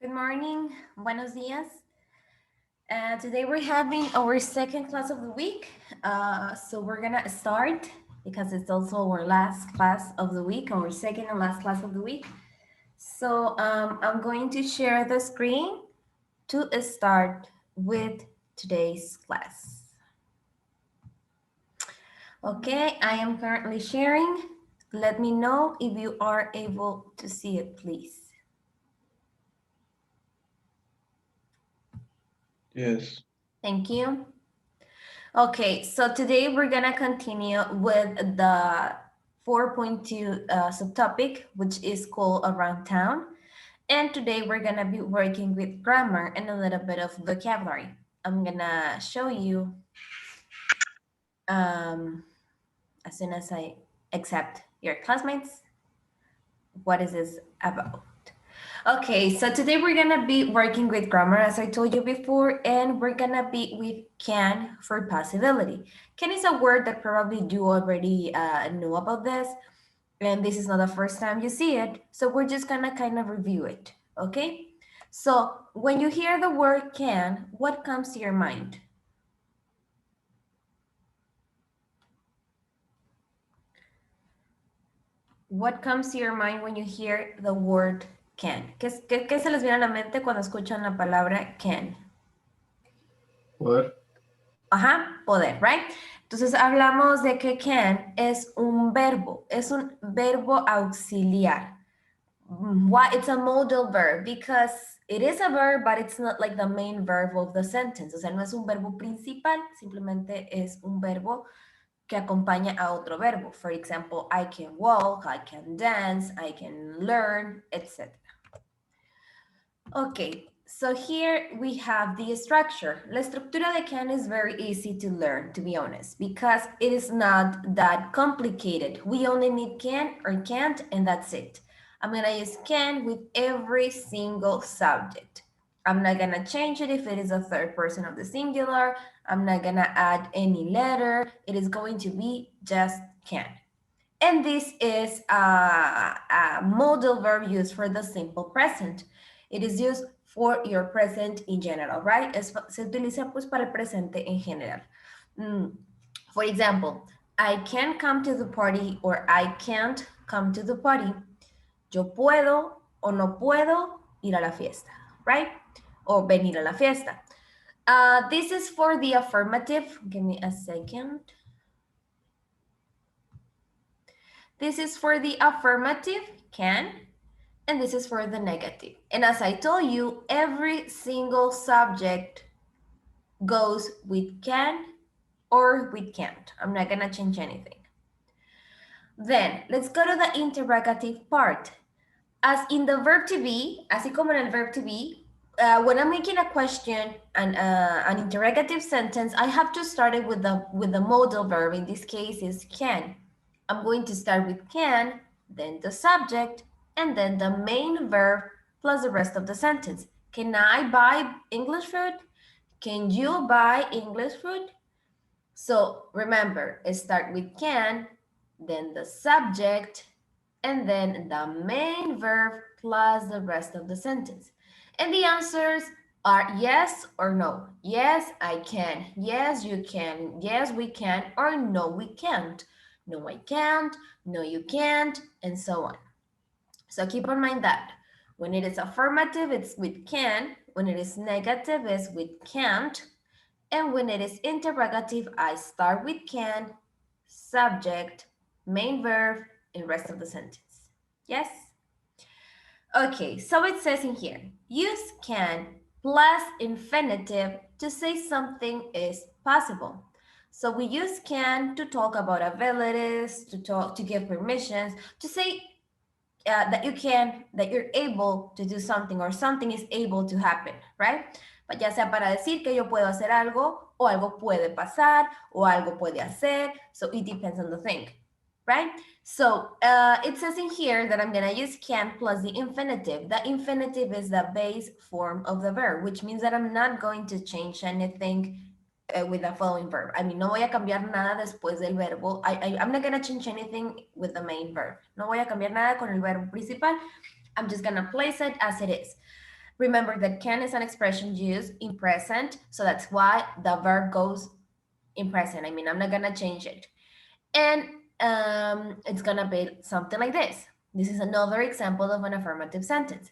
Good morning, buenos dias. Today we're having our second class of the week. So we're gonna start because it's also our last class of the week, our second and last class of the week. So I'm going to share the screen to start with today's class. Okay, I am currently sharing. Let me know if you are able to see it, please. Yes. Thank you. Okay, so today we're gonna continue with the 4.2 subtopic, which is called Around Town. And today we're gonna be working with grammar and a little bit of vocabulary. I'm gonna show you um, as soon as I accept your classmates, what is this about? Okay, so today we're gonna be working with grammar as I told you before, and we're gonna be with can for possibility. Can is a word that probably you already know about this, and this is not the first time you see it, so we're just gonna kind of review it, okay? So when you hear the word can, what comes to your mind? What comes to your mind when you hear the word can? ¿Qué se les viene a la mente cuando escuchan la palabra can? Poder. Ajá, poder, right? Entonces hablamos de que can es un verbo auxiliar. Why? It's a modal verb because it is a verb, but it's not like the main verb of the sentence. O sea, no es un verbo principal, simplemente es un verbo que acompaña a otro verbo. For example, I can walk, I can dance, I can learn, etc. Okay, so here we have the structure. La estructura de can is very easy to learn, to be honest, because it is not that complicated. We only need can or can't, and that's it. I'm gonna use can with every single subject. I'm not gonna change it if it is a third person of the singular. I'm not gonna add any letter. It is going to be just can. And this is a modal verb used for the simple present. It is used for your present in general, right? Se utiliza pues para el presente en general. For example, I can come to the party or I can't come to the party. Yo puedo o no puedo ir a la fiesta, right? Or venir a la fiesta. This is for the affirmative. Give me a second. This is for the affirmative, can, and this is for the negative. And as I told you, every single subject goes with can or with can't. I'm not gonna change anything. Then, let's go to the interrogative part. As in the verb to be, así como en el verb to be, when I'm making a question and an interrogative sentence, I have to start it with the modal verb. In this case, is can. I'm going to start with can, then the subject, and then the main verb plus the rest of the sentence. Can I buy English food? Can you buy English food? So remember, start with can, then the subject, and then the main verb plus the rest of the sentence. And the answers are yes or no. Yes, I can. Yes, you can. Yes, we can. Or no, we can't. No, I can't. No, you can't. And so on. So keep in mind that when it is affirmative, it's with can. When it is negative, it's with can't. And when it is interrogative, I start with can, subject, main verb, and rest of the sentence. Yes? Okay, so it says in here, use can plus infinitive to say something is possible. So we use can to talk about abilities, to give permissions, to say that you can, that you're able to do something or something is able to happen, right? Ya sea para decir que yo puedo hacer algo o algo puede pasar o algo puede hacer. So it depends on the thing, right? So it says in here that I'm going to use can plus the infinitive. The infinitive is the base form of the verb, which means that I'm not going to change anything with the following verb. I mean, no voy a cambiar nada después del verbo. I'm not going to change anything with the main verb. No voy a cambiar nada con el verbo principal. I'm just going to place it as it is. Remember that can is an expression used in present, so that's why the verb goes in present. I mean, I'm not gonna change it. And it's gonna be something like this. This is another example of an affirmative sentence.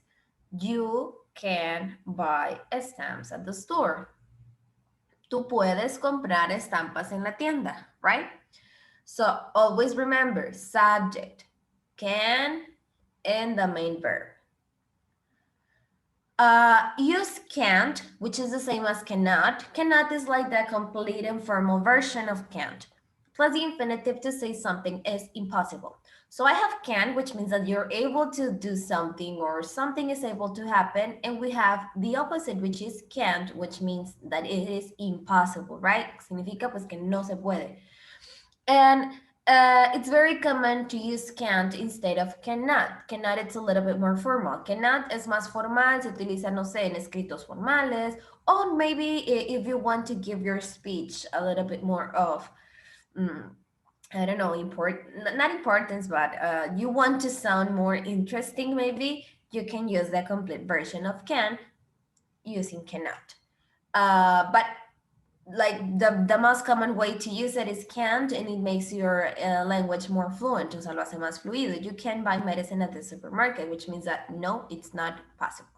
You can buy stamps at the store. Tú puedes comprar estampas en la tienda, right? So always remember subject, can, and the main verb. Use can't, which is the same as cannot. Cannot is like the complete informal version of can't, plus the infinitive to say something is impossible. So I have can, which means that you're able to do something or something is able to happen. And we have the opposite, which is can't, which means that it is impossible, right? Significa pues que no se puede. And it's very common to use can't instead of cannot. Cannot it's a little bit more formal. Cannot es más formal, se utiliza, no sé, en escritos formales, or maybe if you want to give your speech a little bit more of, I don't know, not importance, but you want to sound more interesting, maybe you can use the complete version of can using cannot. But like the most common way to use it is can't, and it makes your language more fluent, o sea, lo hace más fluido. You can buy medicine at the supermarket, which means that no, it's not possible.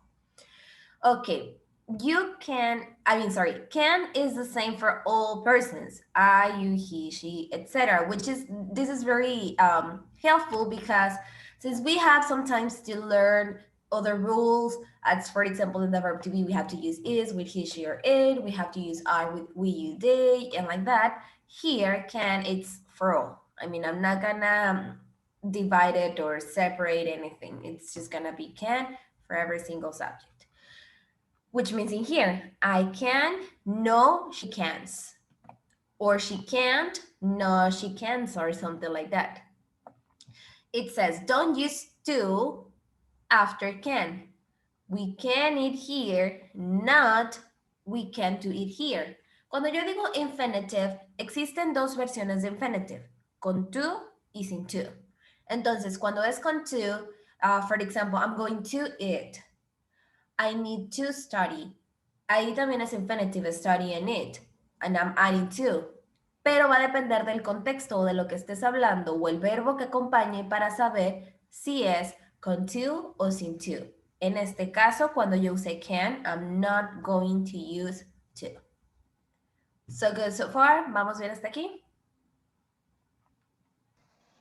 Okay, you can, I mean, sorry, can is the same for all persons, I, you, he, she, etc. Which is, this is very helpful because since we have sometimes to learn other rules, as for example, in the verb to be, we have to use is with he, she, or it. We have to use are with we, you, they, and like that. Here, can, it's for all. I mean, I'm not gonna divide it or separate anything. It's just gonna be can for every single subject. Which means in here, I can, no, she can't. Or she can't, no, she can't, or something like that. It says, don't use to after can. We can eat here, not we can to eat here. Cuando yo digo infinitive, existen dos versiones de infinitive, con to y sin to. Entonces, cuando es con to, for example, I'm going to eat. I need to study. Ahí también es infinitive, study and need. And I'm adding to. Pero va a depender del contexto o de lo que estés hablando o el verbo que acompañe para saber si es con to o sin to. En este caso, cuando yo use can, I'm not going to use to. So good so far. Vamos bien hasta aquí.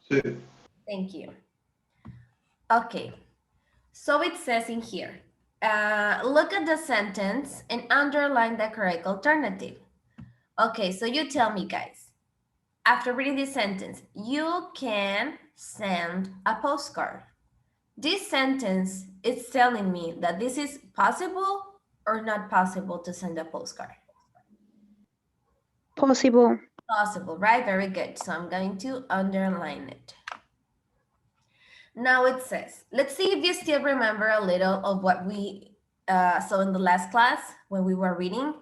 Sí. Thank you. Okay. So it says in here, look at the sentence and underline the correct alternative. Okay, so you tell me, guys. After reading this sentence, you can send a postcard. This sentence is telling me that this is possible or not possible to send a postcard. Possible. Possible, right? Very good. So I'm going to underline it. Now it says, let's see if you still remember a little of what we saw in the last class when we were reading.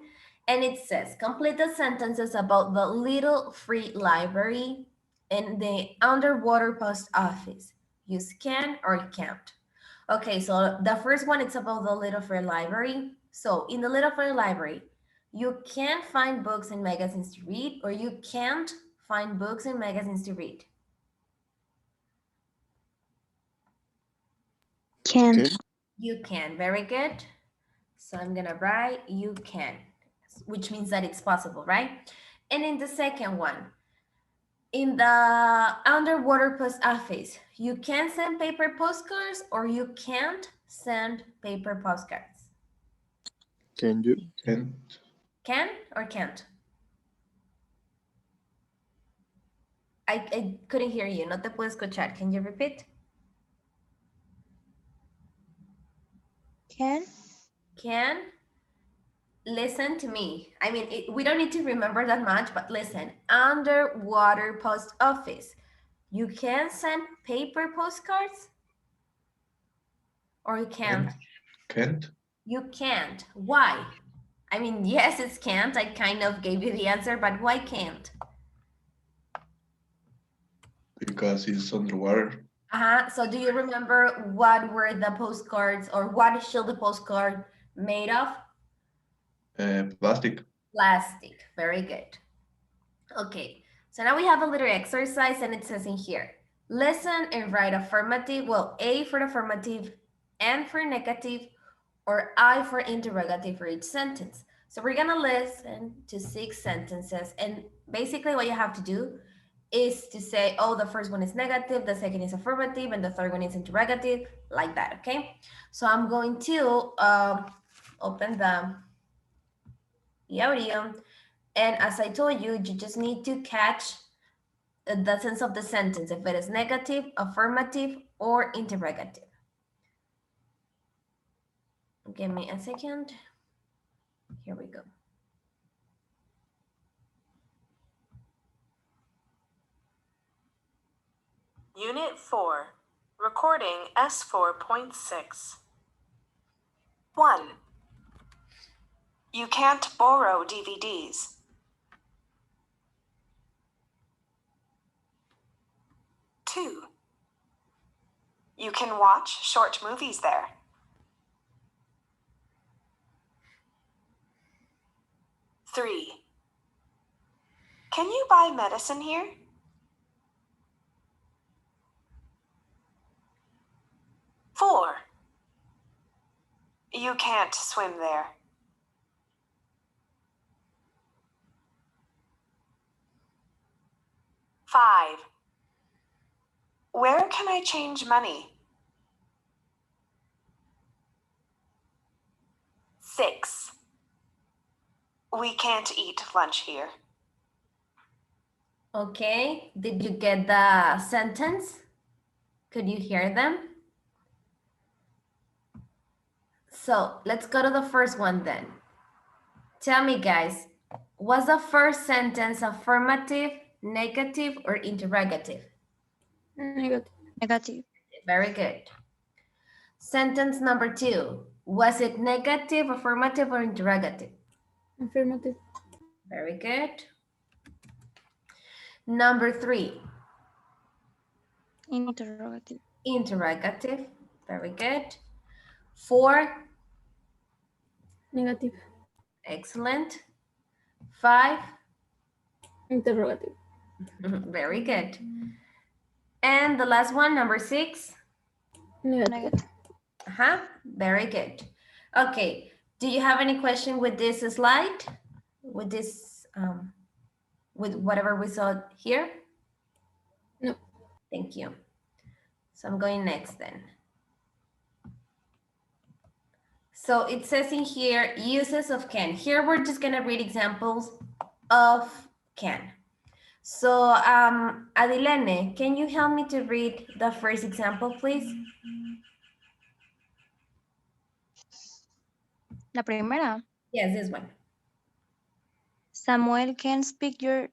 And it says, complete the sentences about the little free library and the underwater post office. Use can or can't. Okay, so the first one, it's about the little free library. So in the little free library, you can find books and magazines to read, or you can't find books and magazines to read. Can. You can, very good. So I'm gonna write you can, which means that it's possible, right? And in the second one, in the underwater post office, you can send paper postcards or you can't send paper postcards. Can you? Can't. Can or can't? I couldn't hear you, no te puedo escuchar. Can you repeat? Can. Can. Listen to me. I mean, we don't need to remember that much, but listen. Underwater post office. You can send paper postcards? Or you can't? Can't. You can't. Why? I mean, yes, it's can't. I kind of gave you the answer, but why can't? Because it's underwater. So do you remember what were the postcards or what should the postcard Made of Plastic. plastic. Very good. Okay, so now we have a little exercise and it says in here, listen and write affirmative, well, A for affirmative, N for negative, or I for interrogative for each sentence. So we're gonna listen to 6 sentences and basically what you have to do is to say, oh, the first one is negative, the second is affirmative, and the third one is interrogative, like that, okay? So I'm going to open the audio, and as I told you, you just need to catch the sense of the sentence, if it is negative, affirmative, or interrogative. Give me a second. Here we go. Unit 4, recording S4.6. 1. You can't borrow DVDs. 2. You can watch short movies there. 3. Can you buy medicine here? 4. You can't swim there. 5. Where can I change money? 6. We can't eat lunch here. Okay, did you get the sentence? Could you hear them? So let's go to the first one then. Tell me, guys, was the first sentence affirmative, negative, or interrogative? Negative. Negative. Very good. Sentence number 2, was it negative, affirmative, or interrogative? Affirmative. Very good. Number 3, Interrogative. interrogative. Very good. 4, Negative. excellent. 5, Interrogative. very good. And the last one, number 6. Negative. Negative. Very good. Okay, do you have any question with this slide? With this, with whatever we saw here? No. Thank you. So I'm going next then. So it says in here, uses of can. Here we're just gonna read examples of can. So Adilene, can you help me to read the first example, please? La primera. Yes, this one. Samuel can speak your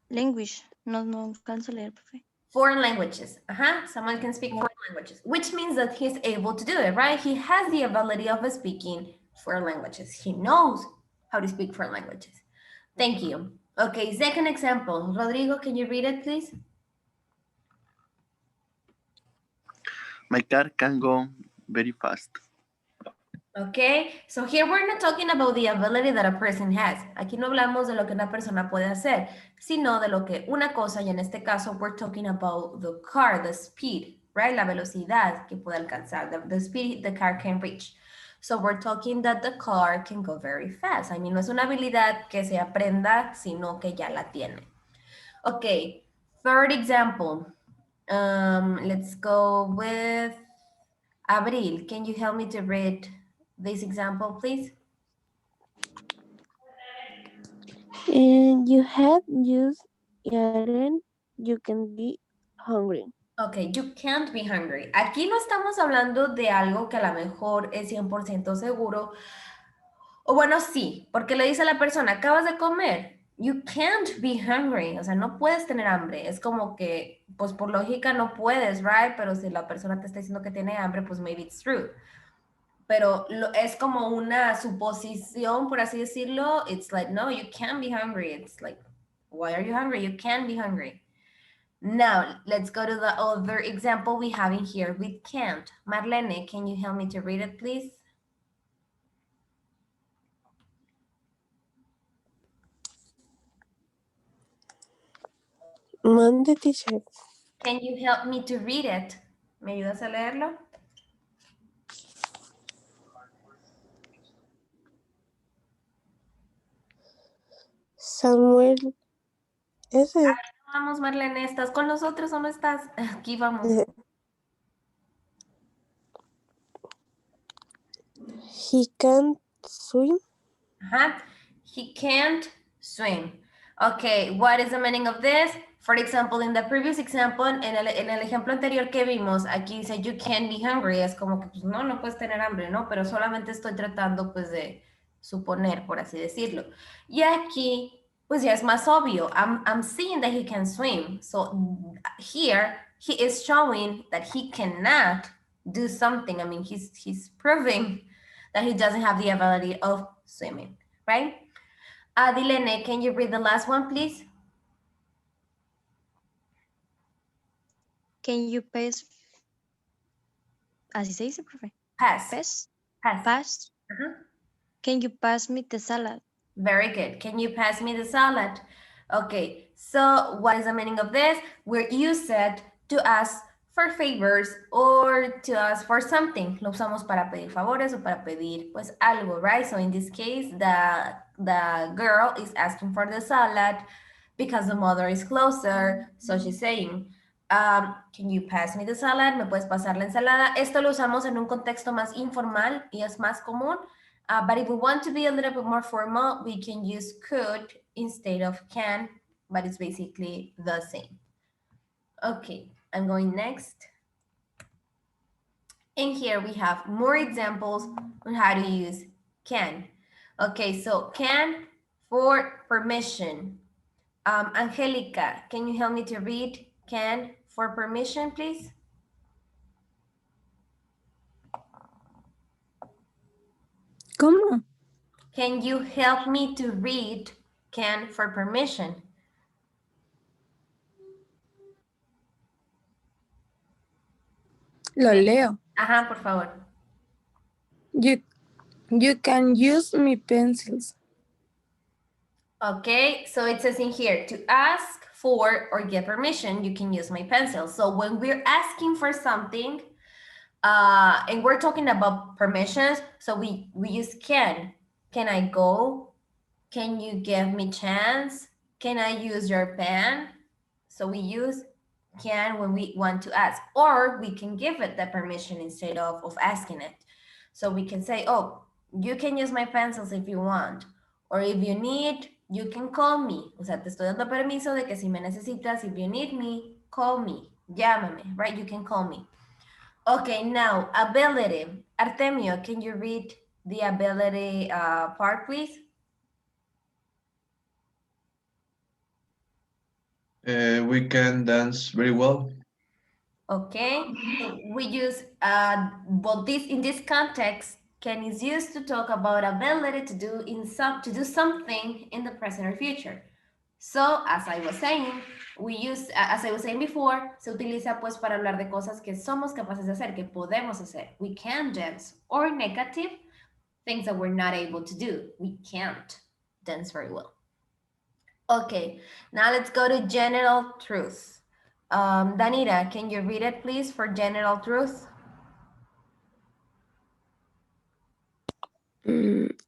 language. No, no alcanzo a leer, profe. Foreign languages. Someone can speak foreign languages, which means that he's able to do it, right? He has the ability of speaking foreign languages. He knows how to speak foreign languages. Thank you. Okay, second example. Rodrigo, can you read it, please? My car can go very fast. Okay, so here we're not talking about the ability that a person has. Aquí no hablamos de lo que una persona puede hacer, sino de lo que una cosa, y en este caso we're talking about the car, the speed, right? La velocidad que puede alcanzar, the speed the car can reach. So we're talking that the car can go very fast. I mean, no es una habilidad que se aprenda, sino que ya la tiene. Okay, third example. Let's go with Abril. Can you help me to read this example, please? And you have used eaten, you can be hungry. Okay, you can't be hungry. Aquí no estamos hablando de algo que a lo mejor es 100% seguro. O bueno, sí, porque le dice a la persona, acabas de comer. You can't be hungry. O sea, no puedes tener hambre. Es como que, pues por lógica no puedes, right? Pero si la persona te está diciendo que tiene hambre, pues maybe it's true. Pero es como una suposición, por así decirlo. It's like, no, you can't be hungry. It's like, why are you hungry? You can't be hungry. Now, let's go to the other example we have in here with can't. Marlene, can you help me to read it, please? Mande, teacher. Can you help me to read it? ¿Me ayudas a leerlo? Samuel, ese. Vamos, Marlene, ¿estás con nosotros o no estás? Aquí vamos. He can't swim. He can't swim. Okay, what is the meaning of this? For example, in the previous example, en el ejemplo anterior que vimos, aquí dice you can't be hungry. Es como que, pues no, no puedes tener hambre, ¿no? Pero solamente estoy tratando, pues, de suponer, por así decirlo. Y aquí, pues ya es más obvio. I'm seeing that he can swim. So here, he is showing that he cannot do something. I mean, he's proving that he doesn't have the ability of swimming, right? Adilene, can you read the last one, please? Can you pass? Así se dice, profe. Pass. Pass. Pass. Pass. Uh-huh. Can you pass me the salad? Very good. Can you pass me the salad? Okay, so what is the meaning of this? We're used to ask for favors or to ask for something. Lo usamos para pedir favores o para pedir pues algo, right? So in this case, the girl is asking for the salad because the mother is closer. So she's saying, can you pass me the salad? ¿Me puedes pasar la ensalada? Esto lo usamos en un contexto más informal y es más común. But if we want to be a little bit more formal, we can use could instead of can, but it's basically the same. Okay, I'm going next. And here we have more examples on how to use can. Okay, so can for permission. Angelica, can you help me to read can for permission, please? ¿Cómo? Can you help me to read can for permission? Lo leo. Ajá, por favor. You can use my pencils. Okay, so it says in here, to ask for or get permission, you can use my pencil. So when we're asking for something, and we're talking about permissions, so we use can. Can I go? Can you give me chance? Can I use your pen? So we use can when we want to ask, or we can give it the permission instead of asking it. So we can say, oh, you can use my pencils if you want, or if you need, you can call me. O sea, te estoy dando permiso de que si me necesitas, if you need me, call me, llámame, right? You can call me. Okay, now ability. Artemio, can you read the ability part, please? We can dance very well. Okay, so we use, well, this in this context, can is used to talk about ability to do something in the present or future. So, as I was saying, we use, as I was saying before, se utiliza pues para hablar de cosas que somos capaces de hacer, que podemos hacer. We can dance, or negative, things that we're not able to do. We can't dance very well. Okay, now let's go to general truth. Danita, can you read it, please, for general truth?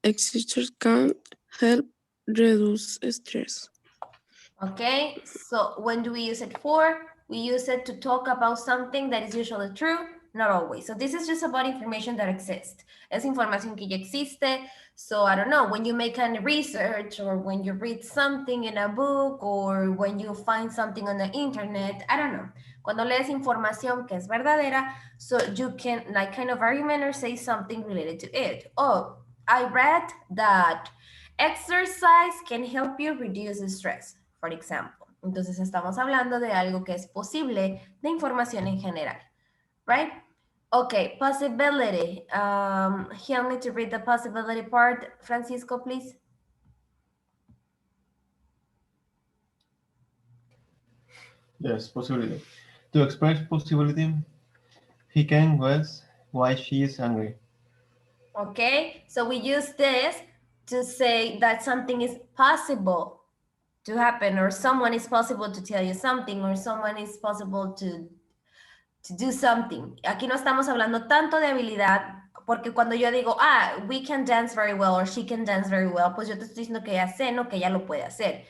Exercise can help reduce stress. Okay, so when do we use it for? We use it to talk about something that is usually true, not always. So this is just about information that exists. Es información que ya existe. So I don't know, when you make any research or when you read something in a book or when you find something on the internet, I don't know. Cuando lees información que es verdadera, so you can like kind of argument or say something related to it. Oh, I read that exercise can help you reduce stress, for example. Entonces estamos hablando de algo que es posible, de información en general, right? Okay, possibility. Help me to read the possibility part, Francisco, please. Yes, possibility. To express possibility, he can guess why she is angry. Okay, so we use this to say that something is possible to happen, or someone is possible to tell you something, or someone is possible to do something. Aquí no estamos hablando tanto de habilidad, porque cuando yo digo, we can dance very well, or she can dance very well, pues yo te estoy diciendo que ella sé, no que ella lo puede hacer.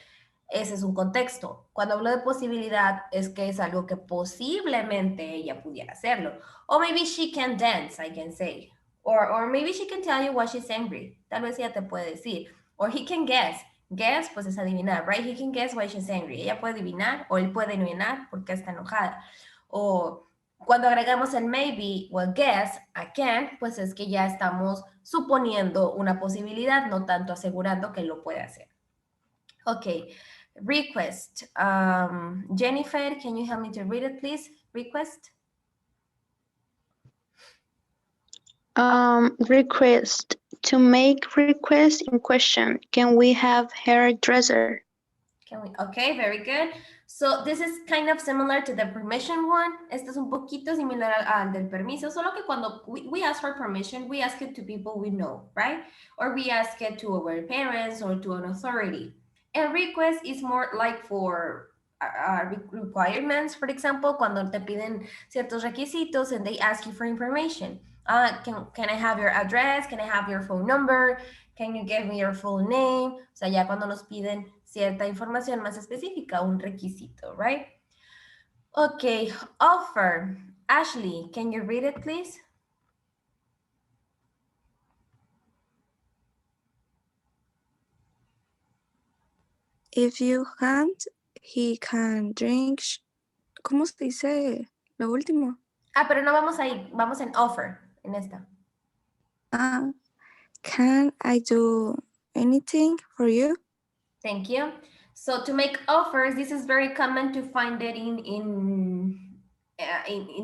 Ese es un contexto. Cuando hablo de posibilidad, es que es algo que posiblemente ella pudiera hacerlo. O maybe she can dance, I can say. Or maybe she can tell you why she's angry. Tal vez ella te puede decir. Or he can guess. Guess, pues es adivinar, right? He can guess why she's angry. Ella puede adivinar o él puede adivinar porque está enojada. O cuando agregamos el maybe o el guess a can, pues es que ya estamos suponiendo una posibilidad, no tanto asegurando que lo puede hacer. Okay, request. Jennifer, can you help me to read it, please? Request. Request. To make request in question, can we have hairdresser? Can we? Okay, very good. So this is kind of similar to the permission one. Este es un poquito similar al del permiso, solo que cuando we ask for permission, we ask it to people we know, right? Or we ask it to our parents or to an authority. And request is more like for requirements, for example, cuando te piden ciertos requisitos and they ask you for information. Can I have your address? Can I have your phone number? Can you give me your full name? O sea, ya cuando nos piden cierta información más específica, un requisito, right? Okay, offer. Ashley, can you read it, please? If you can't, he can drink. ¿Cómo se dice lo último? Pero no vamos ahí, vamos en offer, en esta. Can I do anything for you? Thank you. So to make offers, this is very common to find it in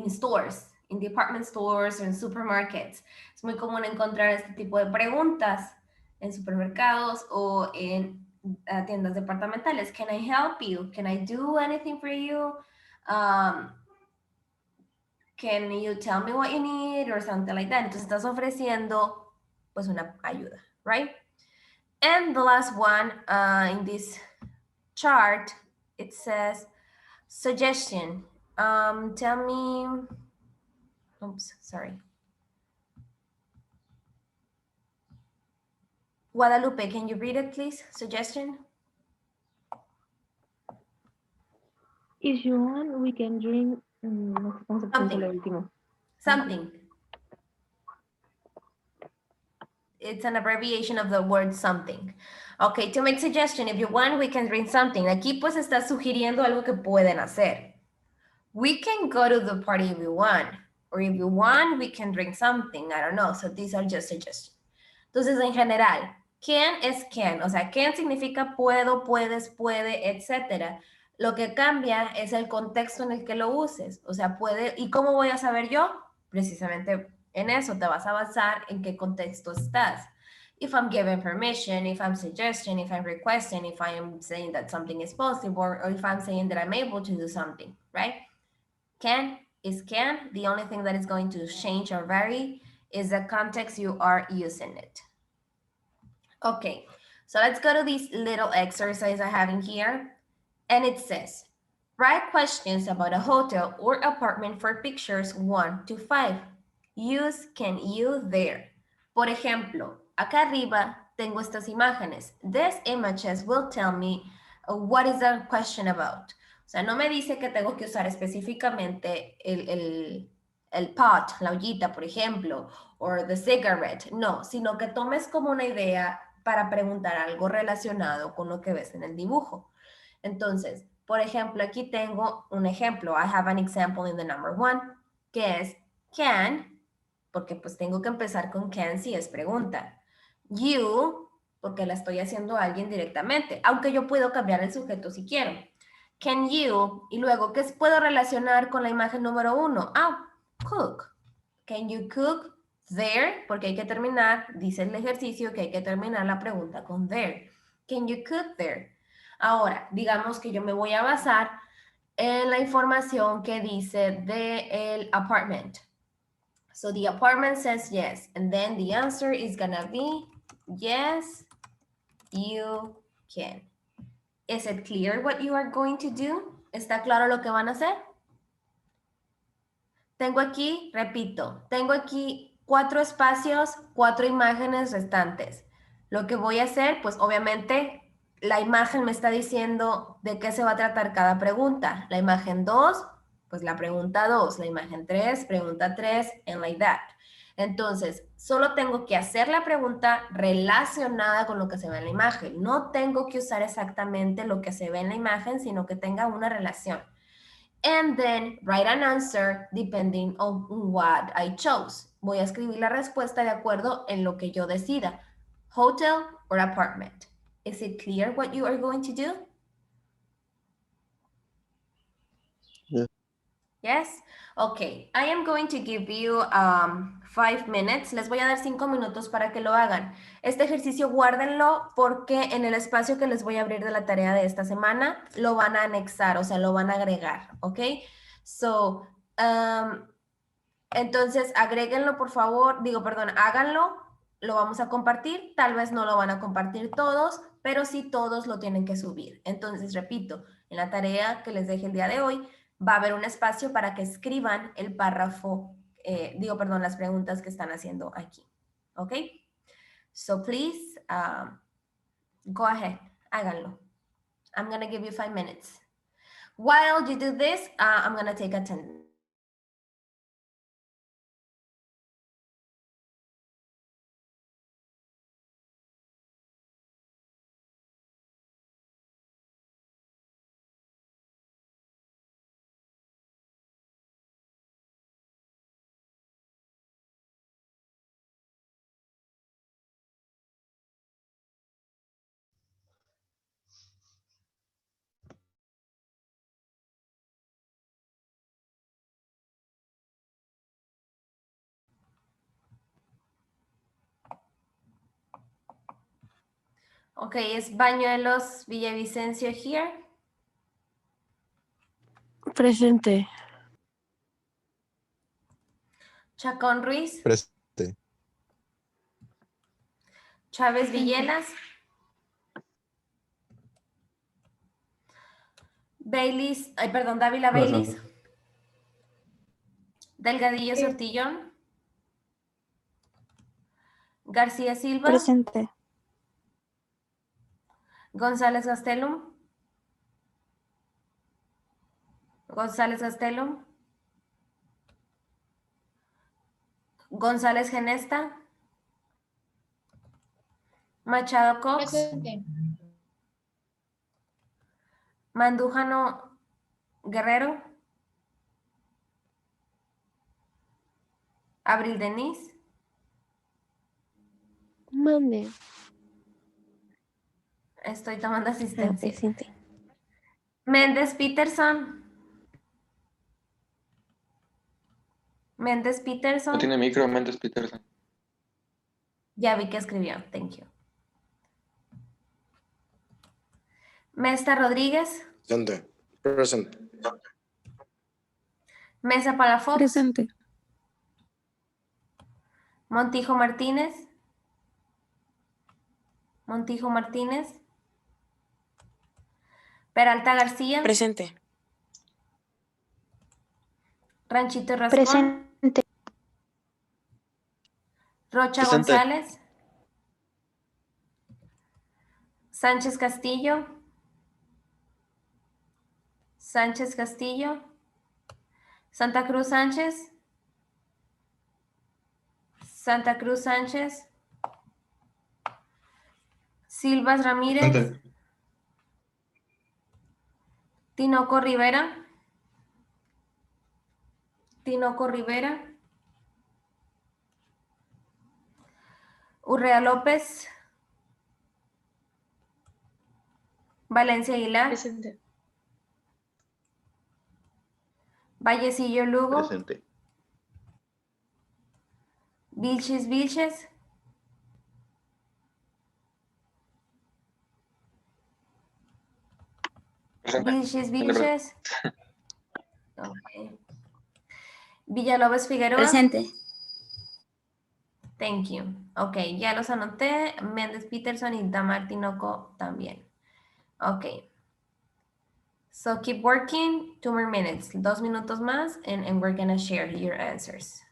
stores, in department stores or in supermarkets. Es muy común encontrar este tipo de preguntas en supermercados o en tiendas departamentales. Can I help you? Can I do anything for you? Can you tell me what you need or something like that? Entonces estás ofreciendo pues una ayuda, right? And the last one in this chart, it says suggestion. Tell me, oops, sorry. Guadalupe, can you read it, please? Suggestion. If you want, we can drink. No sé cómo se pronuncia lo último. Something. It's an abbreviation of the word something. Okay, to make suggestion, if you want, we can drink something. Aquí pues está sugiriendo algo que pueden hacer. We can go to the party if you want. Or if you want, we can drink something. I don't know. So these are just suggestions. Entonces, en general, can es can. O sea, can significa puedo, puedes, puede, etc. Lo que cambia es el contexto en el que lo uses. O sea, puede. ¿Y cómo voy a saber yo? Precisamente en eso te vas a basar en qué contexto estás. If I'm giving permission, if I'm suggesting, if I'm requesting, if I am saying that something is possible, or if I'm saying that I'm able to do something, right? Can is can. The only thing that is going to change or vary is the context you are using it. Okay, so let's go to this little exercise I have in here. And it says, write questions about a hotel or apartment for pictures 1 to 5. Use can you there. Por ejemplo, acá arriba tengo estas imágenes. These images will tell me what is the question about. O sea, no me dice que tengo que usar específicamente el pot, la ollita, por ejemplo, or the cigarette. No, sino que tomes como una idea para preguntar algo relacionado con lo que ves en el dibujo. Entonces, por ejemplo, aquí tengo un ejemplo. I have an example in the number 1, que es can, porque pues tengo que empezar con can si es pregunta. You, porque la estoy haciendo a alguien directamente, aunque yo puedo cambiar el sujeto si quiero. Can you, y luego, ¿qué puedo relacionar con la imagen número 1? Cook. Can you cook there? Porque hay que terminar, dice el ejercicio que hay que terminar la pregunta con there. Can you cook there? Ahora, digamos que yo me voy a basar en la información que dice de el apartment. So the apartment says yes, and then the answer is gonna be yes, you can. Is it clear what you are going to do? ¿Está claro lo que van a hacer? Tengo aquí, repito, tengo aquí 4 espacios, 4 imágenes restantes. Lo que voy a hacer, pues obviamente la imagen me está diciendo de qué se va a tratar cada pregunta. La imagen 2, pues la pregunta 2. La imagen 3, pregunta 3, and like that. Entonces, solo tengo que hacer la pregunta relacionada con lo que se ve en la imagen. No tengo que usar exactamente lo que se ve en la imagen, sino que tenga una relación. And then write an answer depending on what I chose. Voy a escribir la respuesta de acuerdo en lo que yo decida. Hotel or apartment. Is it clear what you are going to do? Yeah. Yes? Okay, I am going to give you 5 minutes. Les voy a dar 5 minutos para que lo hagan. Este ejercicio guárdenlo porque en el espacio que les voy a abrir de la tarea de esta semana lo van a anexar, o sea, lo van a agregar, ¿ok? So, entonces agréguenlo por favor, háganlo, lo vamos a compartir, tal vez no lo van a compartir todos, pero sí todos lo tienen que subir. Entonces, repito, en la tarea que les deje el día de hoy, va a haber un espacio para que escriban el párrafo, las preguntas que están haciendo aquí. ¿Ok? So please, go ahead, háganlo. I'm going to give you 5 minutes. While you do this, I'm going to take attendance. Ok, es Bañuelos Villavicencio here. Presente. Chacón Ruiz. Presente. Chávez Villelas. Dávila Baylis. Delgadillo Sortillón. García Silva. Presente. González Gastelum. González Gastelum. González Genesta. Machado Cox. Presente. Mandújano Guerrero. Abril Denis. Mande. Estoy tomando asistencia. Presente. Méndez Peterson. Méndez Peterson. No tiene micro, Méndez Peterson. Ya vi que escribió. Thank you. Mesta Rodríguez. Presente. Presente. Mesa Palafox. Presente. Montijo Martínez. Montijo Martínez. Peralta García. Presente. Ranchito Rascón. Presente. Rocha Presente. González. Sánchez Castillo. Sánchez Castillo. Santa Cruz Sánchez. Santa Cruz Sánchez. Silvas Ramírez. Presente. Tinoco Rivera. Tinoco Rivera. Urrea López. Valencia Aguilar. Presente. Vallecillo Lugo. Presente. Vilches Vilches. Presente. Vilches Vilches. Okay. Villalobos Figueroa. Presente. Thank you. Ok, ya los anoté. Méndez Peterson y Damar Tinoco también. Ok. So keep working. 2 more minutes. 2 minutos más and we're gonna share your answers.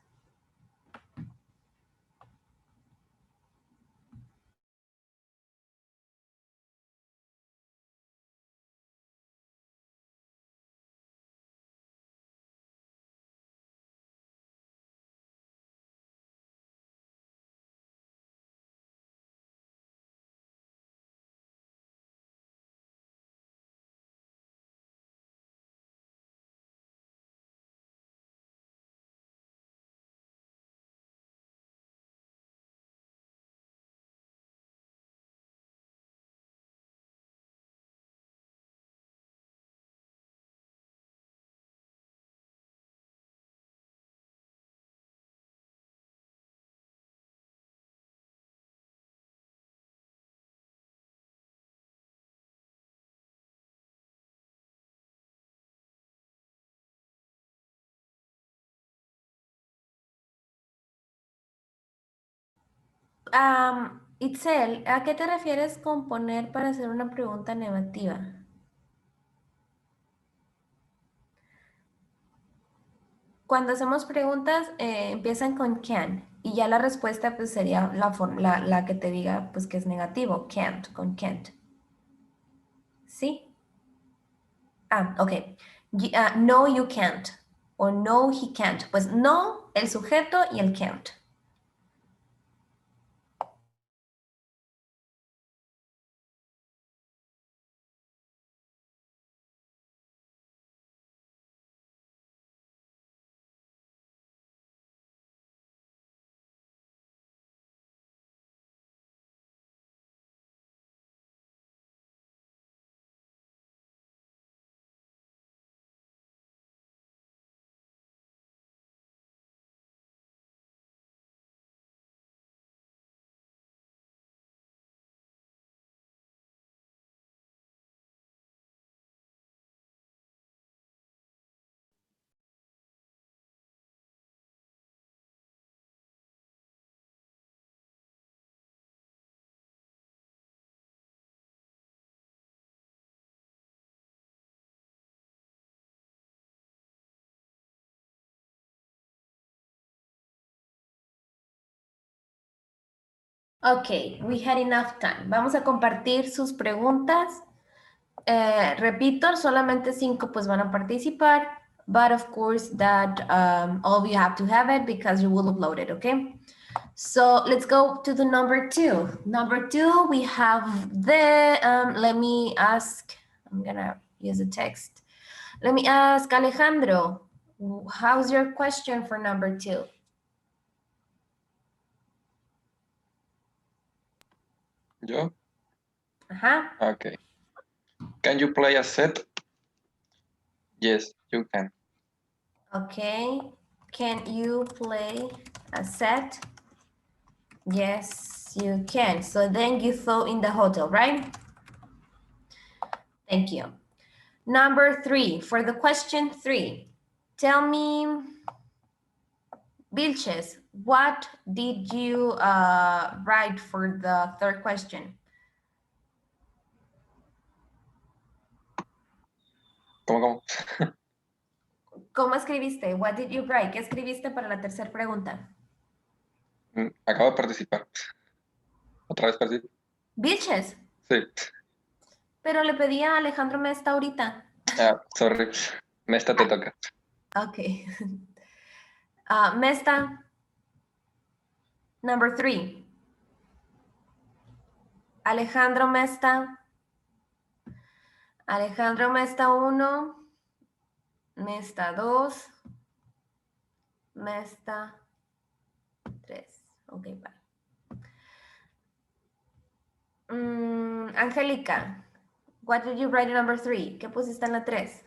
Itzel, ¿a qué te refieres con poner para hacer una pregunta negativa? Cuando hacemos preguntas, empiezan con can y ya la respuesta pues sería la que te diga pues que es negativo, can't, con can't. ¿Sí? Ok. No, you can't. O no, he can't. Pues no, el sujeto y el can't. Ok, we had enough time. Vamos a compartir sus preguntas. Repito, solamente 5 pues van a participar, but of course that all of you have to have it because you will upload it, okay? So let's go to the number 2. Number 2, we have the, let me ask, I'm gonna use a text. Let me ask Alejandro, how's your question for number 2? ¿Yo? Ajá. Okay. Can you play a set? Yes, you can. Okay. Can you play a set? Yes, you can. So then you thought in the hotel, right? Thank you. Number 3, for the question 3, tell me, Vilches, what did you write for the third question? ¿Cómo? ¿Cómo escribiste? What did you write? ¿Qué escribiste para la tercera pregunta? Acabo de participar. ¿Otra vez participo? Vilches. Sí. Pero le pedí a Alejandro Mesta ahorita. Sorry. Mesta te toca. Ok. Mesta, number 3. Alejandro Mesta. Alejandro Mesta 1. Mesta 2. Mesta 3. Ok, bye. Angélica, what did you write in number 3? ¿Qué pusiste en la 3?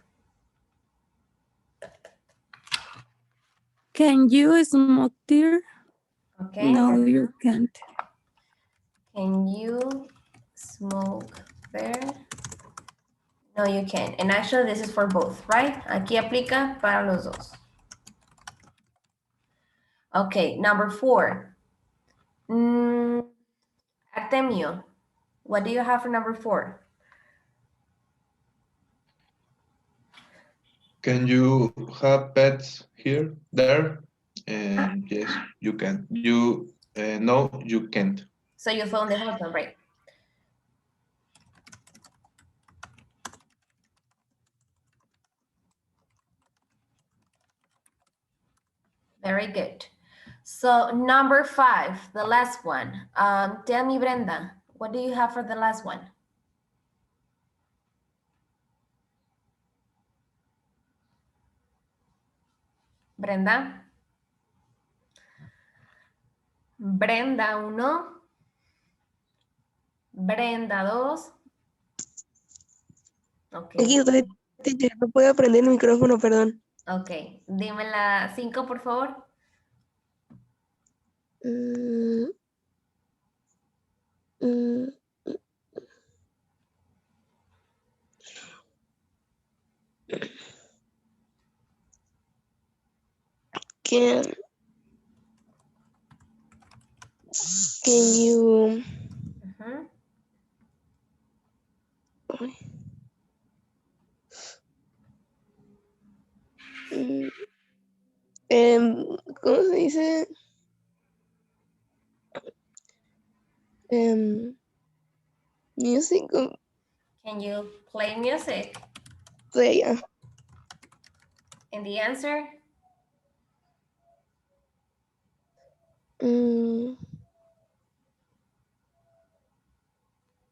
Can you smoke there? Okay. No, you can't. Can you smoke there? No, you can't. And actually, this is for both, right? Aquí aplica para los dos. Okay, number 4. Artemio, what do you have for number 4? Can you have pets here, there? And yes, you can. You no, you can't. So you found the husband, right? Very good. So number 5, the last one. Tell me, Brenda, what do you have for the last one? Brenda. Brenda 1. Brenda 2. Okay. Aquí estoy, teacher, no puedo prender el micrófono, perdón. Ok, dime la 5, por favor. Mm, mm, Can you ¿cómo se dice? Music. Can you play music? Play. And the answer?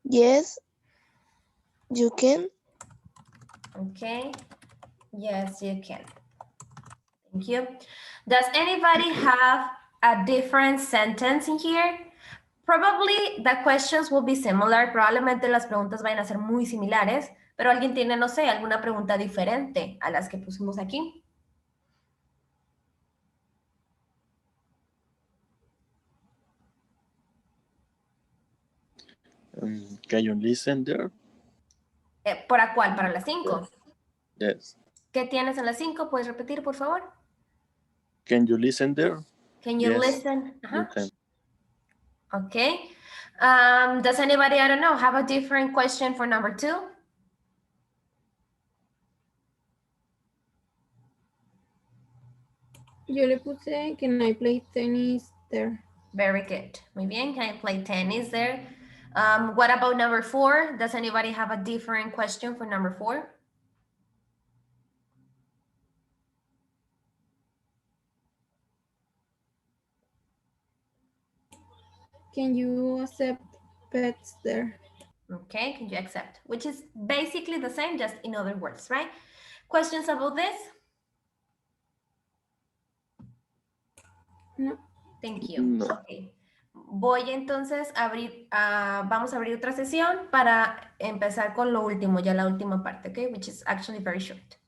Yes, you can. Okay. Yes, you can. Thank you. Does anybody have a different sentence in here? Probably the questions will be similar. Probablemente las preguntas vayan a ser muy similares, pero alguien tiene, no sé, alguna pregunta diferente a las que pusimos aquí. Can you listen there? ¿Para cuál? ¿Para las 5? Yes. ¿Qué tienes en las 5? ¿Puedes repetir, por favor? Can you listen there? Can you Yes, listen? you can. Okay. Does anybody, I don't know, have a different question for number 2? Yo le puse can I play tennis there. Very good. Muy bien. Can I play tennis there? What about number 4? Does anybody have a different question for number 4? Can you accept pets there? Okay, can you accept? Which is basically the same, just in other words, right? Questions about this? No. Thank you. No. Okay. Voy entonces a abrir, vamos a abrir otra sesión para empezar con lo último, ya la última parte, okay? Which is actually very short.